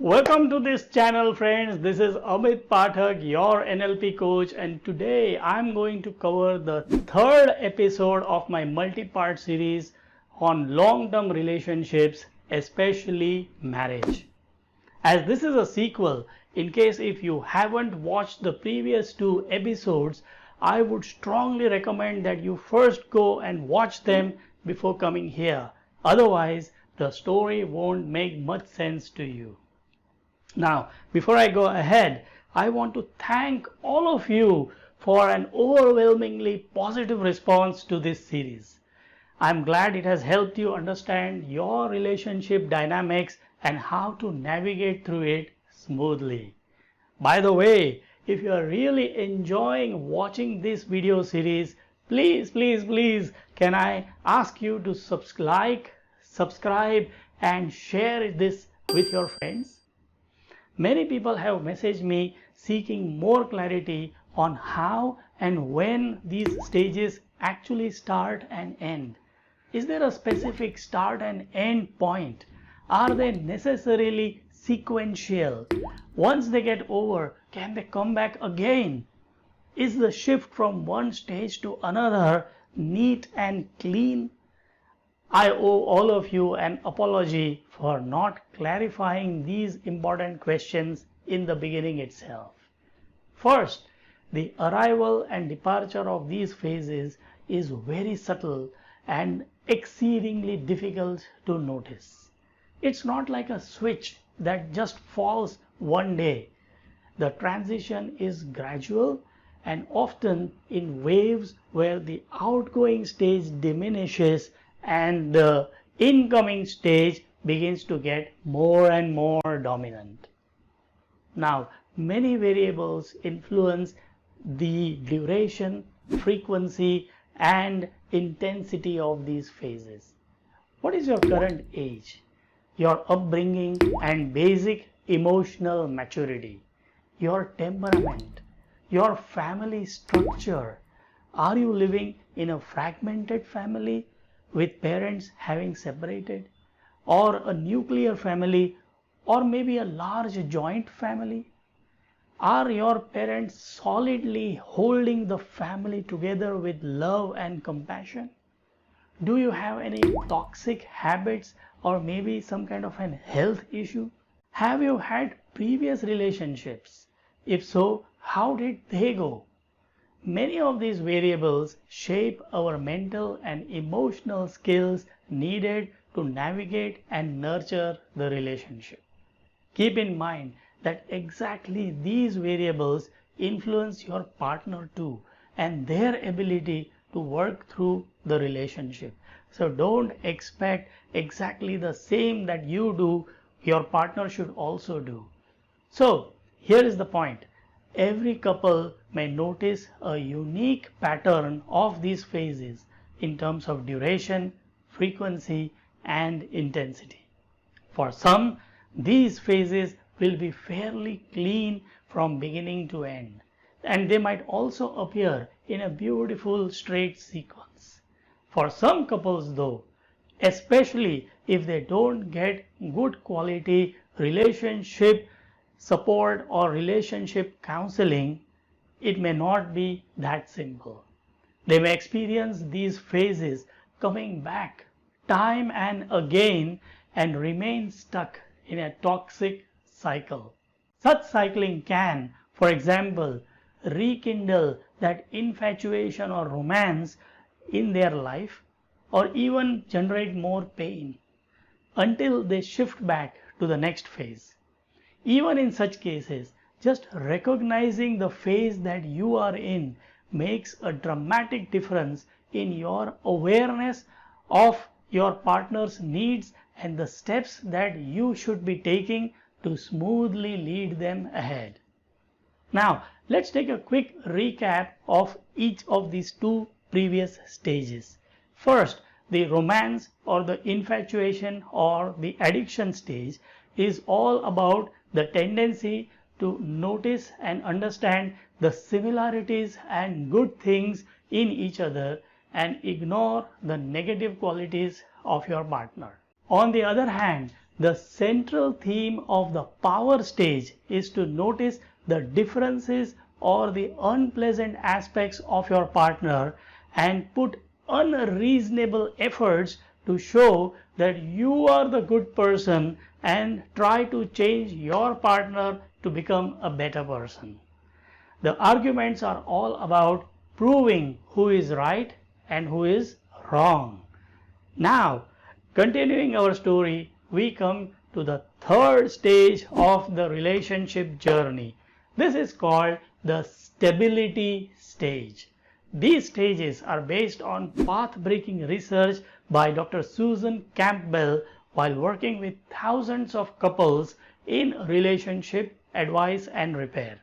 Welcome to this channel, friends. This is Amit Pathak, your NLP coach, and today I'm going to cover the third episode of my multi-part series on long-term relationships, especially marriage. As this is a sequel, in case if you haven't watched the previous two episodes, I would strongly recommend that you first go and watch them before coming here. Otherwise, the story won't make much sense to you. Now, before I go ahead, I want to thank all of you for an overwhelmingly positive response to this series. I'm glad it has helped you understand your relationship dynamics and how to navigate through it smoothly. By the way, if you are really enjoying watching this video series, please, can I ask you to subscribe and share this with your friends? Many people have messaged me seeking more clarity on how and when these stages actually start and end. Is there a specific start and end point? Are they necessarily sequential? Once they get over, can they come back again? Is the shift from one stage to another neat and clean? I owe all of you an apology for not clarifying these important questions in the beginning itself. First, the arrival and departure of these phases is very subtle and exceedingly difficult to notice. It's not like a switch that just falls one day. The transition is gradual and often in waves where the outgoing stage diminishes and the incoming stage begins to get more and more dominant. Now, many variables influence the duration, frequency, and intensity of these phases. What is your current age, your upbringing and basic emotional maturity, your temperament, your family structure? Are you living in a fragmented family with parents having separated, or a nuclear family, or maybe a large joint family? Are your parents solidly holding the family together with love and compassion? Do you have any toxic habits or maybe some kind of an health issue? Have you had previous relationships? If so, how did they go? Many of these variables shape our mental and emotional skills needed to navigate and nurture the relationship. Keep in mind that exactly these variables influence your partner too and their ability to work through the relationship. So don't expect exactly the same that you do, your partner should also do. So here is the point. Every couple may notice a unique pattern of these phases in terms of duration, frequency, and intensity. For some, these phases will be fairly clean from beginning to end, and they might also appear in a beautiful straight sequence. For some couples though, especially if they don't get good quality relationship support or relationship counseling, it may not be that simple. They may experience these phases coming back time and again and remain stuck in a toxic cycle. Such cycling can, for example, rekindle that infatuation or romance in their life or even generate more pain until they shift back to the next phase. Even in such cases, just recognizing the phase that you are in makes a dramatic difference in your awareness of your partner's needs and the steps that you should be taking to smoothly lead them ahead. Now, let's take a quick recap of each of these two previous stages. First, the romance or the infatuation or the addiction stage is all about the tendency to notice and understand the similarities and good things in each other and ignore the negative qualities of your partner. On the other hand, the central theme of the power stage is to notice the differences or the unpleasant aspects of your partner and put unreasonable efforts to show that you are the good person and try to change your partner to become a better person. The arguments are all about proving who is right and who is wrong. Now, continuing our story, we come to the third stage of the relationship journey. This is called the stability stage. These stages are based on path-breaking research by Dr. Susan Campbell while working with thousands of couples in relationship advice and repair.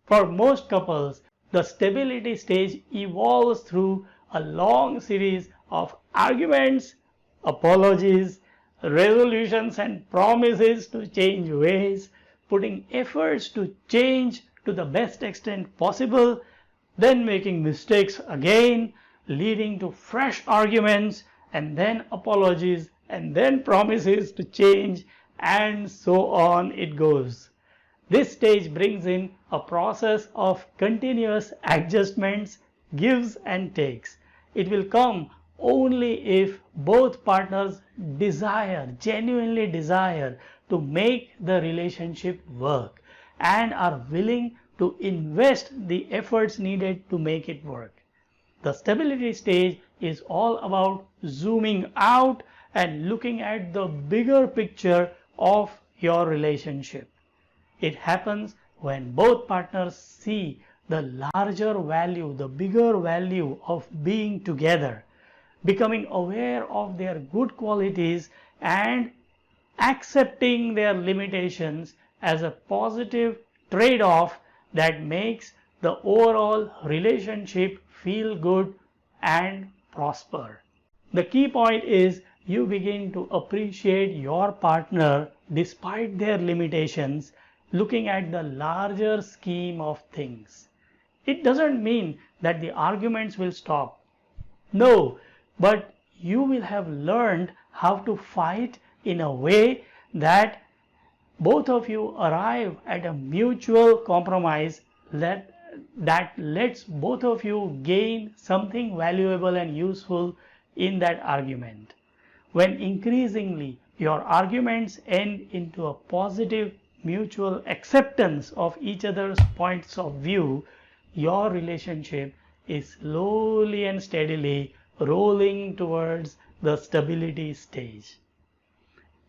For most couples, the stability stage evolves through a long series of arguments, apologies, resolutions and promises to change ways, putting efforts to change to the best extent possible, then making mistakes again, leading to fresh arguments, and then apologies, and then promises to change, and so on it goes. This stage brings in a process of continuous adjustments, gives and takes. It will come only if both partners genuinely desire to make the relationship work and are willing to invest the efforts needed to make it work. The stability stage is all about zooming out and looking at the bigger picture of your relationship. It happens when both partners see the larger value, the bigger value of being together, becoming aware of their good qualities and accepting their limitations as a positive trade-off that makes the overall relationship feel good and prosper. The key point is you begin to appreciate your partner despite their limitations, looking at the larger scheme of things. It doesn't mean that the arguments will stop. No, but you will have learned how to fight in a way that both of you arrive at a mutual compromise that lets both of you gain something valuable and useful in that argument. When increasingly your arguments end into a positive mutual acceptance of each other's points of view, your relationship is slowly and steadily rolling towards the stability stage.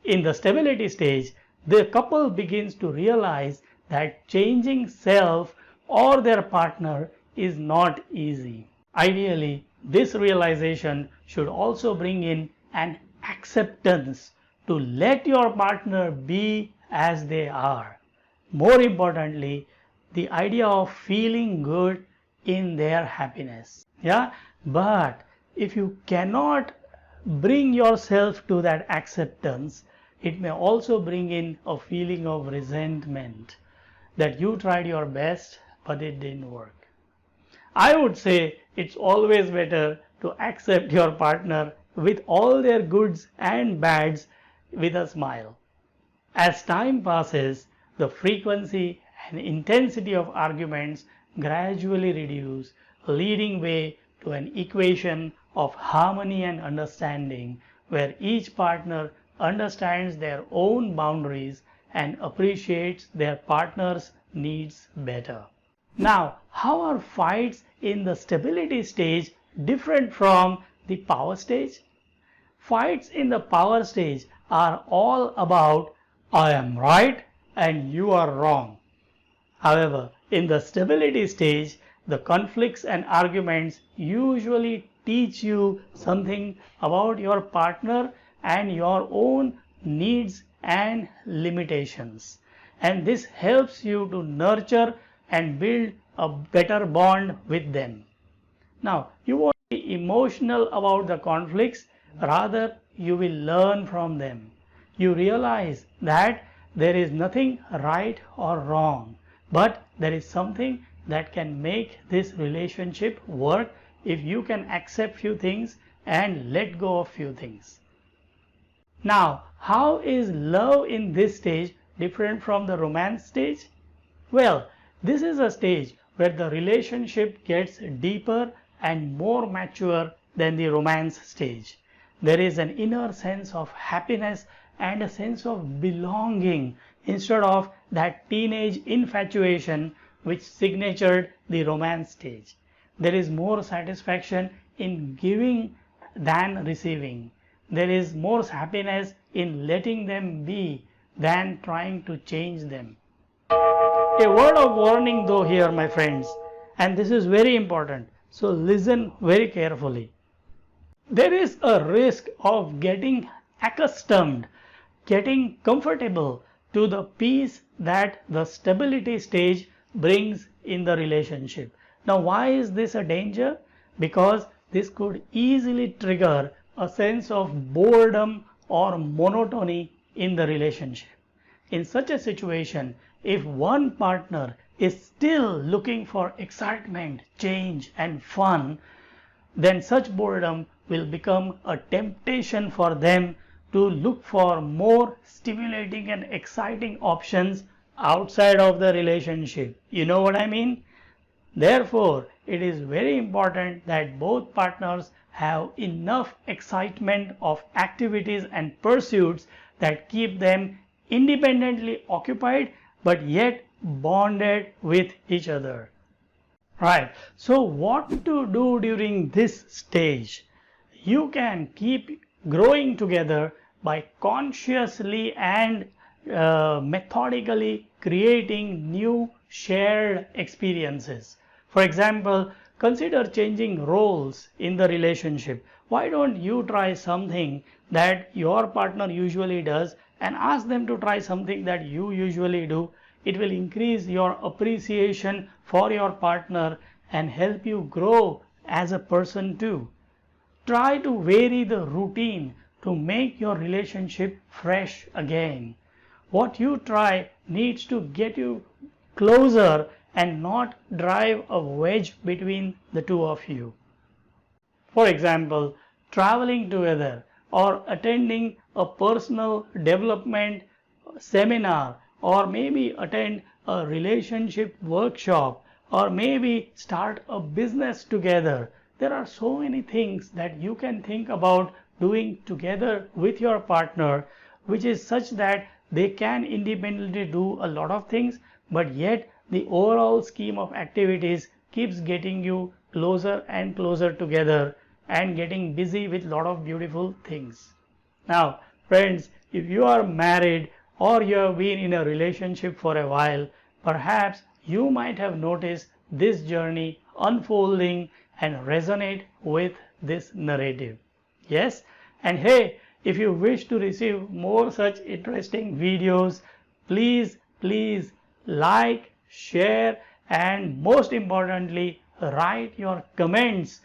In the stability stage, the couple begins to realize that changing self or their partner is not easy. Ideally, this realization should also bring in an acceptance to let your partner be as they are. More importantly, the idea of feeling good in their happiness. But if you cannot bring yourself to that acceptance, it may also bring in a feeling of resentment that you tried your best but it didn't work. I would say it's always better to accept your partner with all their goods and bads with a smile. As time passes, the frequency and intensity of arguments gradually reduce, leading way to an equation of harmony and understanding where each partner understands their own boundaries and appreciates their partner's needs better. Now, how are fights in the stability stage different from the power stage? Fights in the power stage are all about I am right and you are wrong. However, in the stability stage, the conflicts and arguments usually teach you something about your partner and your own needs and limitations. And this helps you to nurture and build a better bond with them. Now, you won't be emotional about the conflicts, rather you will learn from them. You realize that there is nothing right or wrong, but there is something that can make this relationship work if you can accept few things and let go of few things. Now, how is love in this stage different from the romance stage? Well, this is a stage where the relationship gets deeper and more mature than the romance stage. There is an inner sense of happiness and a sense of belonging instead of that teenage infatuation which signatured the romance stage. There is more satisfaction in giving than receiving. There is more happiness in letting them be than trying to change them. A word of warning though here, my friends, and this is very important, so listen very carefully. There is a risk of getting accustomed, getting comfortable to the peace that the stability stage brings in the relationship. Now, why is this a danger? Because this could easily trigger a sense of boredom or monotony in the relationship. In such a situation, if one partner is still looking for excitement, change, and fun, then such boredom will become a temptation for them to look for more stimulating and exciting options outside of the relationship. You know what I mean? Therefore, it is very important that both partners have enough excitement of activities and pursuits that keep them independently occupied but yet bonded with each other. Right. So what to do during this stage? You can keep growing together by consciously and methodically creating new shared experiences. For example, consider changing roles in the relationship. Why don't you try something that your partner usually does and ask them to try something that you usually do? It will increase your appreciation for your partner and help you grow as a person too. Try to vary the routine to make your relationship fresh again. What you try needs to get you closer and not drive a wedge between the two of you. For example, traveling together or attending a personal development seminar, or maybe attend a relationship workshop, or maybe start a business together. There are so many things that you can think about doing together with your partner, which is such that they can independently do a lot of things, but yet the overall scheme of activities keeps getting you closer and closer together and getting busy with a lot of beautiful things. Now, friends, if you are married or you have been in a relationship for a while, perhaps you might have noticed this journey unfolding and resonate with this narrative. Yes? And hey, if you wish to receive more such interesting videos, please like, share, and most importantly, write your comments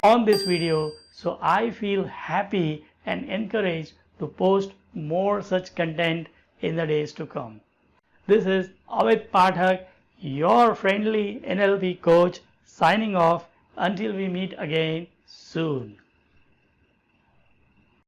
on this video so I feel happy and encouraged to post more such content in the days to come. This is Amit Pathak, your friendly NLP coach, signing off until we meet again soon.